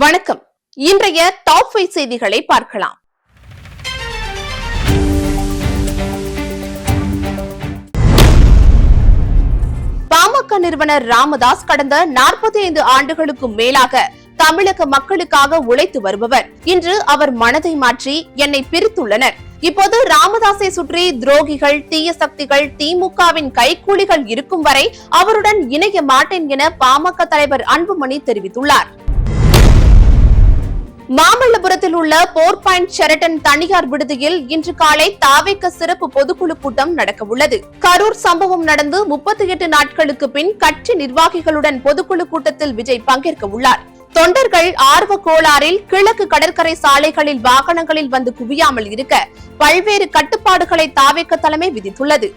வணக்கம். இன்றைய டாப் 5 செய்திகளை பார்க்கலாம். பாமக நிறுவனர் ராமதாஸ் கடந்த 45 ஆண்டுகளுக்கும் மேலாக தமிழக மக்களுக்காக உழைத்து வருபவர். இன்று அவர் மனதை மாற்றி என்னை பிரித்துள்ளனர். இப்போது ராமதாஸை சுற்றி துரோகிகள், தீய சக்திகள், திமுகவின் கைக்கூலிகள் இருக்கும் வரை அவருடன் இணைய மாட்டேன் என பாமக தலைவர் அன்புமணி தெரிவித்துள்ளார். மாமல்லபுரத்தில் உள்ள போர் பாயிண்ட் ஷெரட்டன் தனியார் விடுதியில் இன்று காலை தாவேக சிறப்பு பொதுக்குழு கூட்டம் நடக்க உள்ளது. கரூர் சம்பவம் நடந்து 38 நாட்களுக்கு பின் கட்சி நிர்வாகிகளுடன் பொதுக்குழு கூட்டத்தில் விஜய் பங்கேற்க உள்ளார். தொண்டர்கள் ஆர்வ கோளாறில் கிழக்கு கடற்கரை சாலைகளில் வாகனங்களில் வந்து குவியாமல் இருக்க பல்வேறு கட்டுப்பாடுகளை தாவேக தலைமை விதித்துள்ளது.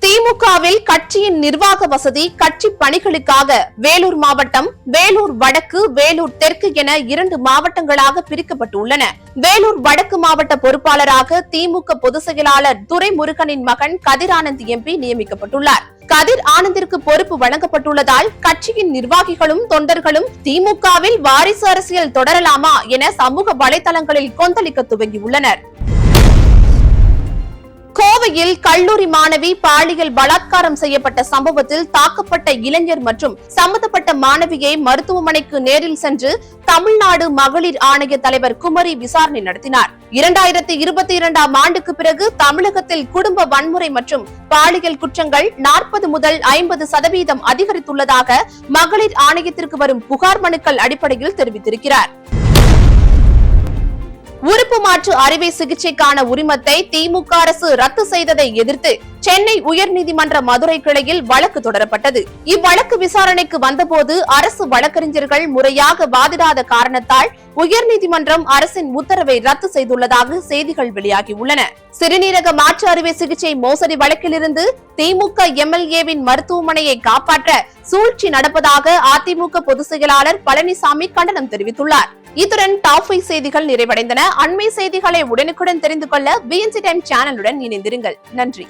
திமுகவில் கட்சியின் நிர்வாக வசதி, கட்சி பணிகளுக்காக வேலூர் மாவட்டம், வேலூர் வடக்கு, வேலூர் தெற்கு என 2 மாவட்டங்களாக பிரிக்கப்பட்டுள்ளன. வேலூர் வடக்கு மாவட்ட பொறுப்பாளராக திமுக பொதுச் செயலாளர் துரைமுருகனின் மகன் கதிர் ஆனந்த் எம்பி நியமிக்கப்பட்டுள்ளார். கதிர் ஆனந்திற்கு பொறுப்பு வழங்கப்பட்டுள்ளதால் கட்சியின் நிர்வாகிகளும் தொண்டர்களும் திமுகவில் வாரிசு அரசியல் தொடரலாமா என சமூக வலைதளங்களில் கொந்தளிக்க துவங்கியுள்ளனர். கோவையில் கல்லூரி மாணவி பாலியல் பலாத்காரம் செய்யப்பட்ட சம்பவத்தில் தாக்கப்பட்ட இளைஞர் மற்றும் சம்பந்தப்பட்ட மாணவியை மருத்துவமனைக்கு நேரில் சென்று தமிழ்நாடு மகளிர் ஆணைய தலைவர் குமரி விசாரணை நடத்தினார். 2022ஆம் ஆண்டுக்கு பிறகு தமிழகத்தில் குடும்ப வன்முறை மற்றும் பாலியல் குற்றங்கள் 40 முதல் 50% அதிகரித்துள்ளதாக மகளிர் ஆணையத்திற்கு வரும் புகார் மனுக்கள் அடிப்படையில் தெரிவித்திருக்கிறார். உறுப்பு மாற்று அறுவை சிகிச்சைக்கான உரிமத்தை திமுக அரசு ரத்து செய்ததை எதிர்த்து சென்னை உயர்நீதிமன்ற மதுரை கிளையில் வழக்கு தொடரப்பட்டது. இவ்வழக்கு விசாரணைக்கு வந்தபோது அரசு வழக்கறிஞர்கள் முறையாக வாதிடாத காரணத்தால் உயர்நீதிமன்றம் அரசின் உத்தரவை ரத்து செய்துள்ளதாக செய்திகள் வெளியாகியுள்ளன. சிறுநீரக மாற்று அறுவை சிகிச்சை மோசடி வழக்கிலிருந்து திமுக எம்எல்ஏவின் மருத்துவமனையை காப்பாற்ற சூழ்ச்சி நடப்பதாக அதிமுக பொதுச் செயலாளர் பழனிசாமி கண்டனம் தெரிவித்துள்ளார். இத்துடன் டாப் 5 செய்திகள் நிறைவடைந்தன. அண்மை செய்திகளை உடனுக்குடன் தெரிந்து கொள்ள BNC டைம் சேனலுடன் இணைந்திருங்கள். நன்றி.